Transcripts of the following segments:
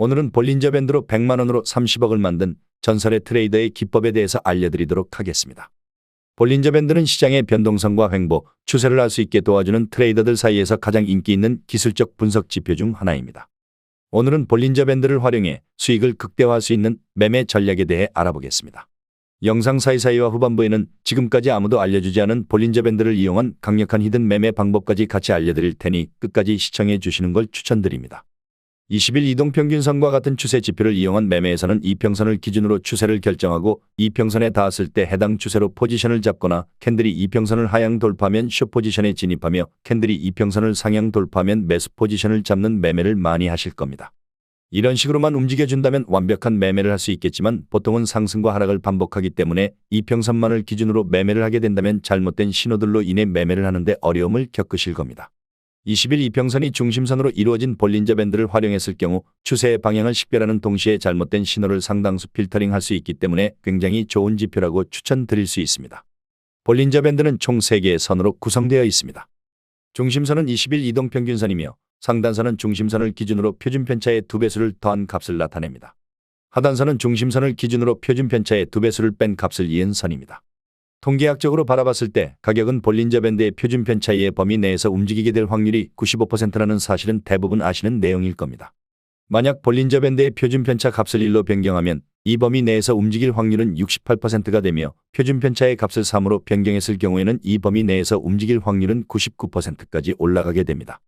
오늘은 볼린저 밴드로 100만원으로 30억을 만든 전설의 트레이더의 기법에 대해서 알려드리도록 하겠습니다. 볼린저 밴드는 시장의 변동성과 횡보, 추세를 알 수 있게 도와주는 트레이더들 사이에서 가장 인기 있는 기술적 분석 지표 중 하나입니다. 오늘은 볼린저 밴드를 활용해 수익을 극대화할 수 있는 매매 전략에 대해 알아보겠습니다. 영상 사이사이와 후반부에는 지금까지 아무도 알려주지 않은 볼린저 밴드를 이용한 강력한 히든 매매 방법까지 같이 알려드릴 테니 끝까지 시청해 주시는 걸 추천드립니다. 20일 이동평균선과 같은 추세 지표를 이용한 매매에서는 이평선을 기준으로 추세를 결정하고 이평선에 닿았을 때 해당 추세로 포지션을 잡거나 캔들이 이평선을 하향 돌파하면 숏 포지션에 진입하며 캔들이 이평선을 상향 돌파하면 매수 포지션을 잡는 매매를 많이 하실 겁니다. 이런 식으로만 움직여준다면 완벽한 매매를 할 수 있겠지만 보통은 상승과 하락을 반복하기 때문에 이평선만을 기준으로 매매를 하게 된다면 잘못된 신호들로 인해 매매를 하는데 어려움을 겪으실 겁니다. 20일 이평선이 중심선으로 이루어진 볼린저 밴드를 활용했을 경우 추세의 방향을 식별하는 동시에 잘못된 신호를 상당수 필터링할 수 있기 때문에 굉장히 좋은 지표라고 추천드릴 수 있습니다. 볼린저 밴드는 총 3개의 선으로 구성되어 있습니다. 중심선은 20일 이동평균선이며 상단선은 중심선을 기준으로 표준편차의 2배수를 더한 값을 나타냅니다. 하단선은 중심선을 기준으로 표준편차의 2배수를 뺀 값을 이은 선입니다. 통계학적으로 바라봤을 때 가격은 볼린저 밴드의 표준편차이의 범위 내에서 움직이게 될 확률이 95%라는 사실은 대부분 아시는 내용일 겁니다. 만약 볼린저 밴드의 표준편차 값을 1로 변경하면 이 범위 내에서 움직일 확률은 68%가 되며 표준편차의 값을 3으로 변경했을 경우에는 이 범위 내에서 움직일 확률은 99%까지 올라가게 됩니다.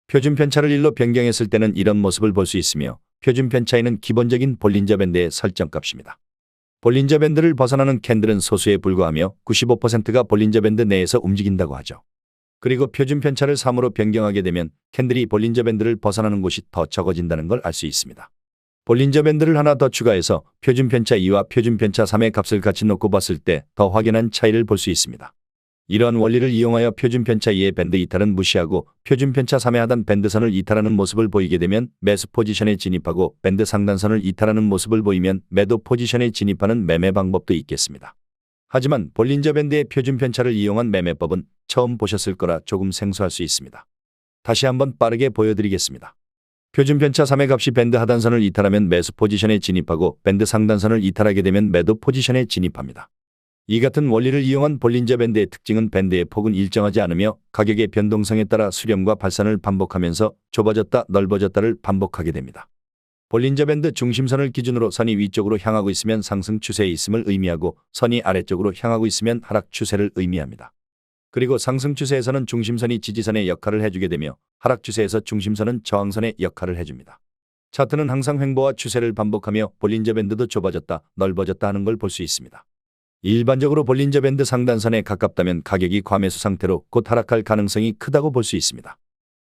표준편차를 1로 변경했을 때는 이런 모습을 볼 수 있으며 표준편차이는 기본적인 볼린저 밴드의 설정값입니다. 볼린저 밴드를 벗어나는 캔들은 소수에 불과하며 95%가 볼린저 밴드 내에서 움직인다고 하죠. 그리고 표준편차를 3으로 변경하게 되면 캔들이 볼린저 밴드를 벗어나는 곳이 더 적어진다는 걸 알 수 있습니다. 볼린저 밴드를 하나 더 추가해서 표준편차 2와 표준편차 3의 값을 같이 놓고 봤을 때 더 확연한 차이를 볼 수 있습니다. 이러한 원리를 이용하여 표준편차 2의 밴드 이탈은 무시하고 표준편차 3의 하단 밴드선을 이탈하는 모습을 보이게 되면 매수 포지션에 진입하고 밴드 상단선을 이탈하는 모습을 보이면 매도 포지션에 진입하는 매매 방법도 있겠습니다. 하지만 볼린저 밴드의 표준편차를 이용한 매매법은 처음 보셨을 거라 조금 생소할 수 있습니다. 다시 한번 빠르게 보여드리겠습니다. 표준편차 3의 값이 밴드 하단선을 이탈하면 매수 포지션에 진입하고 밴드 상단선을 이탈하게 되면 매도 포지션에 진입합니다. 이 같은 원리를 이용한 볼린저 밴드의 특징은 밴드의 폭은 일정하지 않으며 가격의 변동성에 따라 수렴과 발산을 반복하면서 좁아졌다 넓어졌다를 반복하게 됩니다. 볼린저 밴드 중심선을 기준으로 선이 위쪽으로 향하고 있으면 상승 추세에 있음을 의미하고 선이 아래쪽으로 향하고 있으면 하락 추세를 의미합니다. 그리고 상승 추세에서는 중심선이 지지선의 역할을 해주게 되며 하락 추세에서 중심선은 저항선의 역할을 해줍니다. 차트는 항상 횡보와 추세를 반복하며 볼린저 밴드도 좁아졌다 넓어졌다 하는 걸 볼 수 있습니다. 일반적으로 볼린저 밴드 상단선에 가깝다면 가격이 과매수 상태로 곧 하락할 가능성이 크다고 볼 수 있습니다.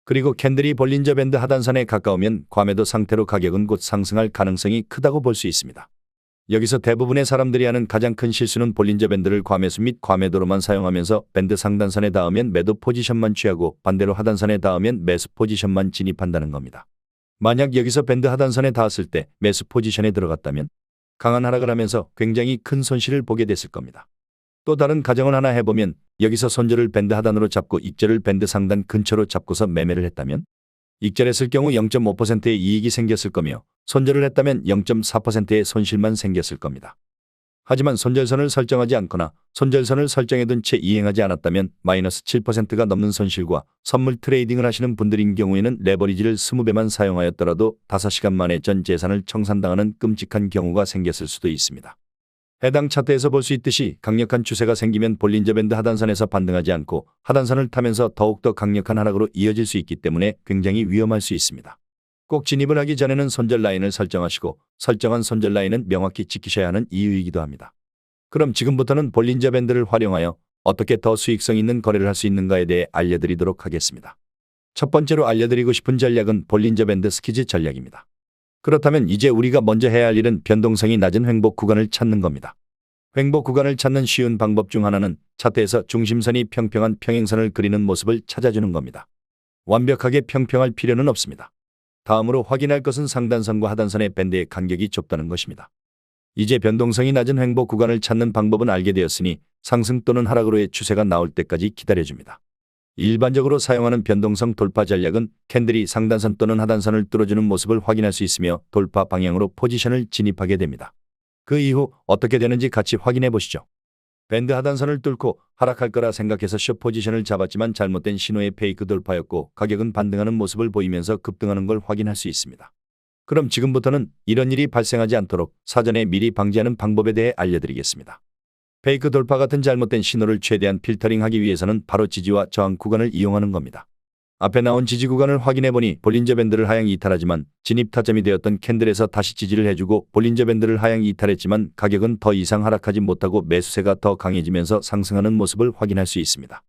그리고 캔들이 볼린저 밴드 하단선에 가까우면 과매도 상태로 가격은 곧 상승할 가능성이 크다고 볼 수 있습니다. 여기서 대부분의 사람들이 하는 가장 큰 실수는 볼린저 밴드를 과매수 및 과매도로만 사용하면서 밴드 상단선에 닿으면 매도 포지션만 취하고 반대로 하단선에 닿으면 매수 포지션만 진입한다는 겁니다. 만약 여기서 밴드 하단선에 닿았을 때 매수 포지션에 들어갔다면 강한 하락을 하면서 굉장히 큰 손실을 보게 됐을 겁니다. 또 다른 가정을 하나 해보면 여기서 손절을 밴드 하단으로 잡고 익절을 밴드 상단 근처로 잡고서 매매를 했다면 익절했을 경우 0.5%의 이익이 생겼을 거며 손절을 했다면 0.4%의 손실만 생겼을 겁니다. 하지만 손절선을 설정하지 않거나 손절선을 설정해둔 채 이행하지 않았다면 마이너스 7%가 넘는 손실과 선물 트레이딩을 하시는 분들인 경우에는 레버리지를 20배만 사용하였더라도 5시간 만에 전 재산을 청산당하는 끔찍한 경우가 생겼을 수도 있습니다. 해당 차트에서 볼 수 있듯이 강력한 추세가 생기면 볼린저 밴드 하단선에서 반등하지 않고 하단선을 타면서 더욱더 강력한 하락으로 이어질 수 있기 때문에 굉장히 위험할 수 있습니다. 꼭 진입을 하기 전에는 손절 라인을 설정하시고 설정한 손절 라인은 명확히 지키셔야 하는 이유이기도 합니다. 그럼 지금부터는 볼린저 밴드를 활용하여 어떻게 더 수익성 있는 거래를 할 수 있는가에 대해 알려드리도록 하겠습니다. 첫 번째로 알려드리고 싶은 전략은 볼린저 밴드 스퀴즈 전략입니다. 그렇다면 이제 우리가 먼저 해야 할 일은 변동성이 낮은 횡보 구간을 찾는 겁니다. 횡보 구간을 찾는 쉬운 방법 중 하나는 차트에서 중심선이 평평한 평행선을 그리는 모습을 찾아주는 겁니다. 완벽하게 평평할 필요는 없습니다. 다음으로 확인할 것은 상단선과 하단선의 밴드의 간격이 좁다는 것입니다. 이제 변동성이 낮은 횡보 구간을 찾는 방법은 알게 되었으니 상승 또는 하락으로의 추세가 나올 때까지 기다려줍니다. 일반적으로 사용하는 변동성 돌파 전략은 캔들이 상단선 또는 하단선을 뚫어주는 모습을 확인할 수 있으며 돌파 방향으로 포지션을 진입하게 됩니다. 그 이후 어떻게 되는지 같이 확인해 보시죠. 밴드 하단선을 뚫고 하락할 거라 생각해서 숏 포지션을 잡았지만 잘못된 신호의 페이크 돌파였고 가격은 반등하는 모습을 보이면서 급등하는 걸 확인할 수 있습니다. 그럼 지금부터는 이런 일이 발생하지 않도록 사전에 미리 방지하는 방법에 대해 알려드리겠습니다. 페이크 돌파 같은 잘못된 신호를 최대한 필터링하기 위해서는 바로 지지와 저항 구간을 이용하는 겁니다. 앞에 나온 지지 구간을 확인해보니 볼린저 밴드를 하향 이탈하지만 진입 타점이 되었던 캔들에서 다시 지지를 해주고 볼린저 밴드를 하향 이탈했지만 가격은 더 이상 하락하지 못하고 매수세가 더 강해지면서 상승하는 모습을 확인할 수 있습니다.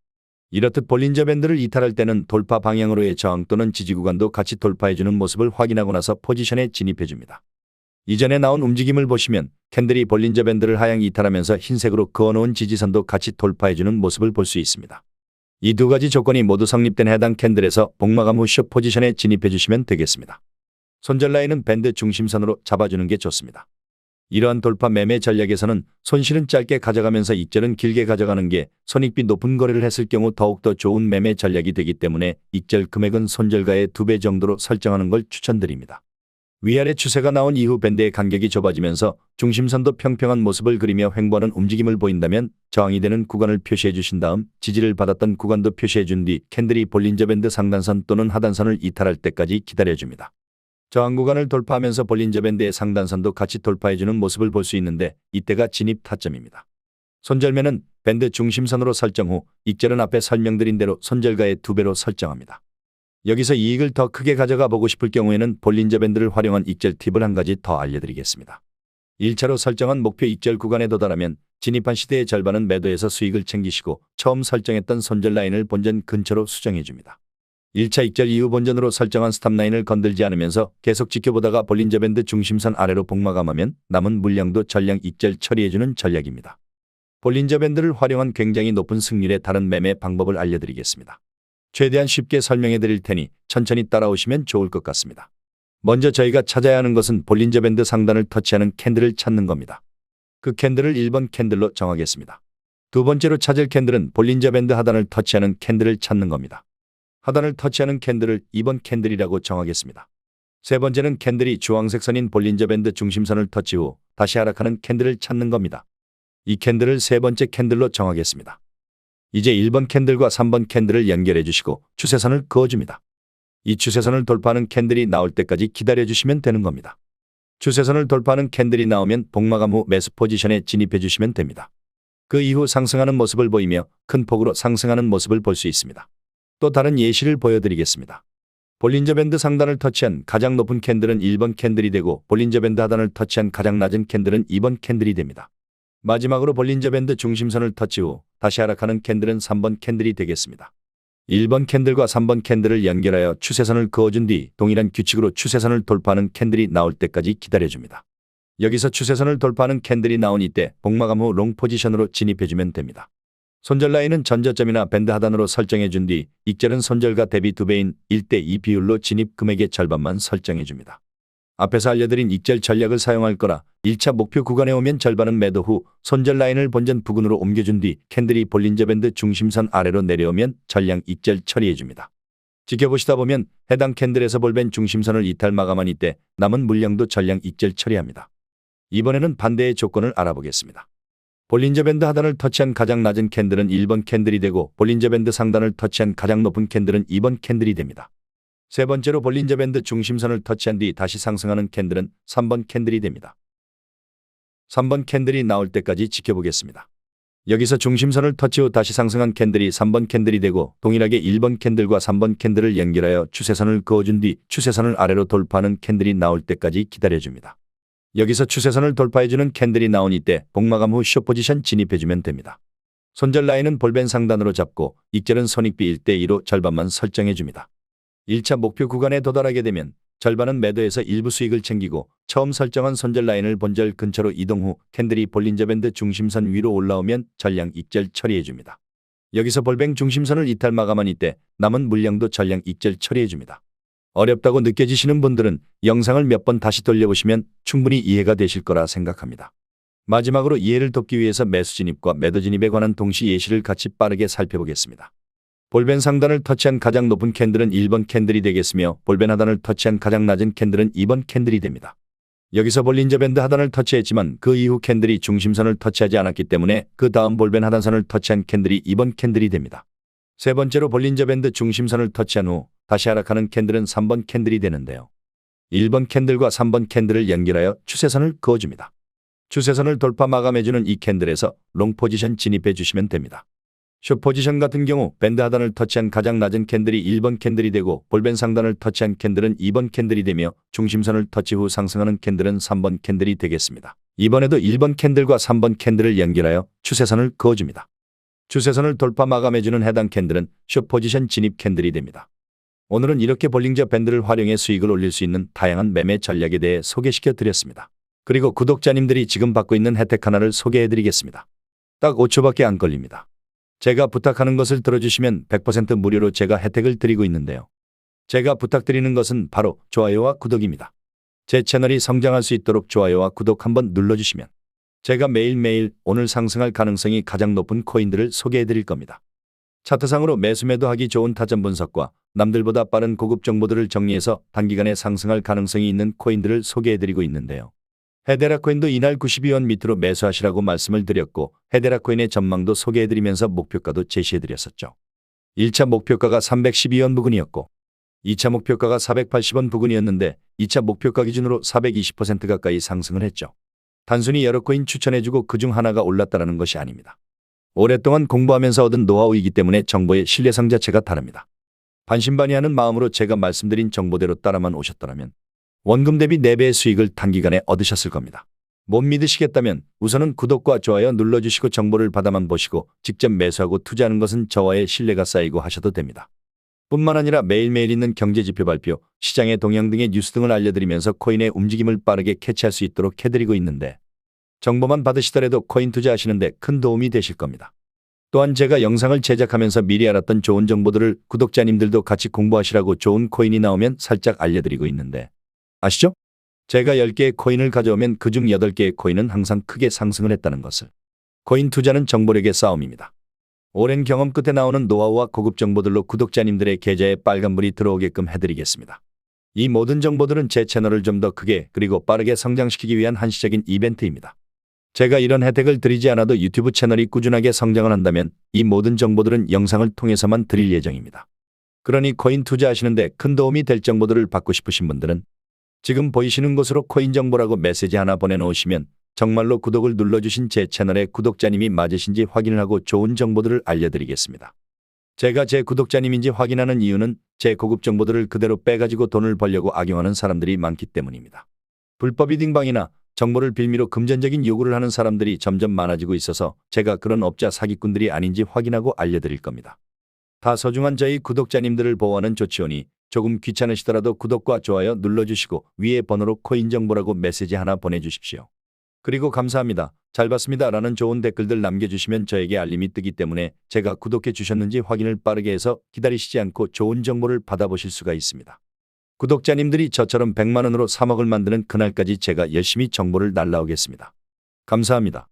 이렇듯 볼린저 밴드를 이탈할 때는 돌파 방향으로의 저항 또는 지지 구간도 같이 돌파해주는 모습을 확인하고 나서 포지션에 진입해줍니다. 이전에 나온 움직임을 보시면 캔들이 볼린저 밴드를 하향 이탈하면서 흰색으로 그어놓은 지지선도 같이 돌파해주는 모습을 볼 수 있습니다. 이 두 가지 조건이 모두 성립된 해당 캔들에서 복마감 후 숏 포지션에 진입해주시면 되겠습니다. 손절 라인은 밴드 중심선으로 잡아주는 게 좋습니다. 이러한 돌파 매매 전략에서는 손실은 짧게 가져가면서 익절은 길게 가져가는 게 손익비 높은 거래를 했을 경우 더욱더 좋은 매매 전략이 되기 때문에 익절 금액은 손절가의 2배 정도로 설정하는 걸 추천드립니다. 위아래 추세가 나온 이후 밴드의 간격이 좁아지면서 중심선도 평평한 모습을 그리며 횡보하는 움직임을 보인다면 저항이 되는 구간을 표시해 주신 다음 지지를 받았던 구간도 표시해 준 뒤 캔들이 볼린저 밴드 상단선 또는 하단선을 이탈할 때까지 기다려줍니다. 저항 구간을 돌파하면서 볼린저 밴드의 상단선도 같이 돌파해 주는 모습을 볼 수 있는데 이때가 진입 타점입니다. 손절매는 밴드 중심선으로 설정 후 익절은 앞에 설명드린 대로 손절가의 2배로 설정합니다. 여기서 이익을 더 크게 가져가 보고 싶을 경우에는 볼린저 밴드를 활용한 익절 팁을 한 가지 더 알려드리겠습니다. 1차로 설정한 목표 익절 구간에 도달하면 진입한 시대의 절반은 매도해서 수익을 챙기시고 처음 설정했던 손절 라인을 본전 근처로 수정해줍니다. 1차 익절 이후 본전으로 설정한 스탑 라인을 건들지 않으면서 계속 지켜보다가 볼린저 밴드 중심선 아래로 복마감하면 남은 물량도 전량 익절 처리해주는 전략입니다. 볼린저 밴드를 활용한 굉장히 높은 승률의 다른 매매 방법을 알려드리겠습니다. 최대한 쉽게 설명해 드릴 테니 천천히 따라오시면 좋을 것 같습니다. 먼저 저희가 찾아야 하는 것은 볼린저 밴드 상단을 터치하는 캔들을 찾는 겁니다. 그 캔들을 1번 캔들로 정하겠습니다. 두 번째로 찾을 캔들은 볼린저 밴드 하단을 터치하는 캔들을 찾는 겁니다. 하단을 터치하는 캔들을 2번 캔들이라고 정하겠습니다. 세 번째는 캔들이 주황색 선인 볼린저 밴드 중심선을 터치 후 다시 하락하는 캔들을 찾는 겁니다. 이 캔들을 세 번째 캔들로 정하겠습니다. 이제 1번 캔들과 3번 캔들을 연결해 주시고 추세선을 그어줍니다. 이 추세선을 돌파하는 캔들이 나올 때까지 기다려 주시면 되는 겁니다. 추세선을 돌파하는 캔들이 나오면 복마감 후 매수 포지션에 진입해 주시면 됩니다. 그 이후 상승하는 모습을 보이며 큰 폭으로 상승하는 모습을 볼 수 있습니다. 또 다른 예시를 보여드리겠습니다. 볼린저 밴드 상단을 터치한 가장 높은 캔들은 1번 캔들이 되고 볼린저 밴드 하단을 터치한 가장 낮은 캔들은 2번 캔들이 됩니다. 마지막으로 볼린저 밴드 중심선을 터치 후 다시 하락하는 캔들은 3번 캔들이 되겠습니다. 1번 캔들과 3번 캔들을 연결하여 추세선을 그어준 뒤 동일한 규칙으로 추세선을 돌파하는 캔들이 나올 때까지 기다려줍니다. 여기서 추세선을 돌파하는 캔들이 나온 이때 복마감 후 롱 포지션으로 진입해주면 됩니다. 손절 라인은 전저점이나 밴드 하단으로 설정해준 뒤 익절은 손절가 대비 2배인 1대2 비율로 진입 금액의 절반만 설정해줍니다. 앞에서 알려드린 익절 전략을 사용할 거라 1차 목표 구간에 오면 절반은 매도 후 손절 라인을 본전 부근으로 옮겨준 뒤 캔들이 볼린저 밴드 중심선 아래로 내려오면 전량 익절 처리해줍니다. 지켜보시다 보면 해당 캔들에서 볼벤 중심선을 이탈 마감한 이때 남은 물량도 전량 익절 처리합니다. 이번에는 반대의 조건을 알아보겠습니다. 볼린저 밴드 하단을 터치한 가장 낮은 캔들은 1번 캔들이 되고 볼린저 밴드 상단을 터치한 가장 높은 캔들은 2번 캔들이 됩니다. 세 번째로 볼린저 밴드 중심선을 터치한 뒤 다시 상승하는 캔들은 3번 캔들이 됩니다. 3번 캔들이 나올 때까지 지켜보겠습니다. 여기서 중심선을 터치 후 다시 상승한 캔들이 3번 캔들이 되고 동일하게 1번 캔들과 3번 캔들을 연결하여 추세선을 그어준 뒤 추세선을 아래로 돌파하는 캔들이 나올 때까지 기다려줍니다. 여기서 추세선을 돌파해주는 캔들이 나온 이때 복마감 후 숏 포지션 진입해주면 됩니다. 손절 라인은 볼벤 상단으로 잡고 익절은 손익비 1대2로 절반만 설정해줍니다. 1차 목표 구간에 도달하게 되면 절반은 매도해서 일부 수익을 챙기고 처음 설정한 손절 라인을 본절 근처로 이동 후 캔들이 볼린저 밴드 중심선 위로 올라오면 전량 익절 처리해줍니다. 여기서 볼뱅 중심선을 이탈 마감한 이때 남은 물량도 전량 익절 처리해줍니다. 어렵다고 느껴지시는 분들은 영상을 몇 번 다시 돌려보시면 충분히 이해가 되실 거라 생각합니다. 마지막으로 이해를 돕기 위해서 매수 진입과 매도 진입에 관한 동시 예시를 같이 빠르게 살펴보겠습니다. 볼벤 상단을 터치한 가장 높은 캔들은 1번 캔들이 되겠으며 볼벤 하단을 터치한 가장 낮은 캔들은 2번 캔들이 됩니다. 여기서 볼린저 밴드 하단을 터치했지만 그 이후 캔들이 중심선을 터치하지 않았기 때문에 그 다음 볼벤 하단선을 터치한 캔들이 2번 캔들이 됩니다. 세 번째로 볼린저 밴드 중심선을 터치한 후 다시 하락하는 캔들은 3번 캔들이 되는데요. 1번 캔들과 3번 캔들을 연결하여 추세선을 그어줍니다. 추세선을 돌파 마감해주는 이 캔들에서 롱 포지션 진입해 주시면 됩니다. 숏 포지션 같은 경우 밴드 하단을 터치한 가장 낮은 캔들이 1번 캔들이 되고 볼벤 상단을 터치한 캔들은 2번 캔들이 되며 중심선을 터치 후 상승하는 캔들은 3번 캔들이 되겠습니다. 이번에도 1번 캔들과 3번 캔들을 연결하여 추세선을 그어줍니다. 추세선을 돌파 마감해주는 해당 캔들은 숏 포지션 진입 캔들이 됩니다. 오늘은 이렇게 볼린저 밴드를 활용해 수익을 올릴 수 있는 다양한 매매 전략에 대해 소개시켜 드렸습니다. 그리고 구독자님들이 지금 받고 있는 혜택 하나를 소개해 드리겠습니다. 딱 5초밖에 안 걸립니다. 제가 부탁하는 것을 들어주시면 100% 무료로 제가 혜택을 드리고 있는데요. 제가 부탁드리는 것은 바로 좋아요와 구독입니다. 제 채널이 성장할 수 있도록 좋아요와 구독 한번 눌러주시면 제가 매일매일 오늘 상승할 가능성이 가장 높은 코인들을 소개해 드릴 겁니다. 차트상으로 매수 매도하기 좋은 타점 분석과 남들보다 빠른 고급 정보들을 정리해서 단기간에 상승할 가능성이 있는 코인들을 소개해 드리고 있는데요. 헤데라 코인도 이날 92원 밑으로 매수하시라고 말씀을 드렸고 헤데라 코인의 전망도 소개해드리면서 목표가도 제시해드렸었죠. 1차 목표가가 312원 부근이었고 2차 목표가가 480원 부근이었는데 2차 목표가 기준으로 420% 가까이 상승을 했죠. 단순히 여러 코인 추천해주고 그중 하나가 올랐다는 것이 아닙니다. 오랫동안 공부하면서 얻은 노하우이기 때문에 정보의 신뢰성 자체가 다릅니다. 반신반의하는 마음으로 제가 말씀드린 정보대로 따라만 오셨더라면 원금 대비 4배의 수익을 단기간에 얻으셨을 겁니다. 못 믿으시겠다면 우선은 구독과 좋아요 눌러주시고 정보를 받아만 보시고 직접 매수하고 투자하는 것은 저와의 신뢰가 쌓이고 하셔도 됩니다. 뿐만 아니라 매일매일 있는 경제지표 발표, 시장의 동향 등의 뉴스 등을 알려드리면서 코인의 움직임을 빠르게 캐치할 수 있도록 해드리고 있는데 정보만 받으시더라도 코인 투자하시는데 큰 도움이 되실 겁니다. 또한 제가 영상을 제작하면서 미리 알았던 좋은 정보들을 구독자님들도 같이 공부하시라고 좋은 코인이 나오면 살짝 알려드리고 있는데 아시죠? 제가 10개의 코인을 가져오면 그중 8개의 코인은 항상 크게 상승을 했다는 것을. 코인 투자는 정보력의 싸움입니다. 오랜 경험 끝에 나오는 노하우와 고급 정보들로 구독자님들의 계좌에 빨간불이 들어오게끔 해드리겠습니다. 이 모든 정보들은 제 채널을 좀 더 크게 그리고 빠르게 성장시키기 위한 한시적인 이벤트입니다. 제가 이런 혜택을 드리지 않아도 유튜브 채널이 꾸준하게 성장을 한다면 이 모든 정보들은 영상을 통해서만 드릴 예정입니다. 그러니 코인 투자하시는데 큰 도움이 될 정보들을 받고 싶으신 분들은 지금 보이시는 곳으로 코인 정보라고 메시지 하나 보내놓으시면 정말로 구독을 눌러주신 제 채널의 구독자님이 맞으신지 확인을 하고 좋은 정보들을 알려드리겠습니다. 제가 제 구독자님인지 확인하는 이유는 제 고급 정보들을 그대로 빼가지고 돈을 벌려고 악용하는 사람들이 많기 때문입니다. 불법이 딩방이나 정보를 빌미로 금전적인 요구를 하는 사람들이 점점 많아지고 있어서 제가 그런 업자 사기꾼들이 아닌지 확인하고 알려드릴 겁니다. 다 소중한 저희 구독자님들을 보호하는 조치오니 조금 귀찮으시더라도 구독과 좋아요 눌러주시고 위에 번호로 코인 정보라고 메시지 하나 보내주십시오. 그리고 감사합니다. 잘 봤습니다. 라는 좋은 댓글들 남겨주시면 저에게 알림이 뜨기 때문에 제가 구독해 주셨는지 확인을 빠르게 해서 기다리시지 않고 좋은 정보를 받아보실 수가 있습니다. 구독자님들이 저처럼 100만 원으로 3억을 만드는 그날까지 제가 열심히 정보를 날라오겠습니다. 감사합니다.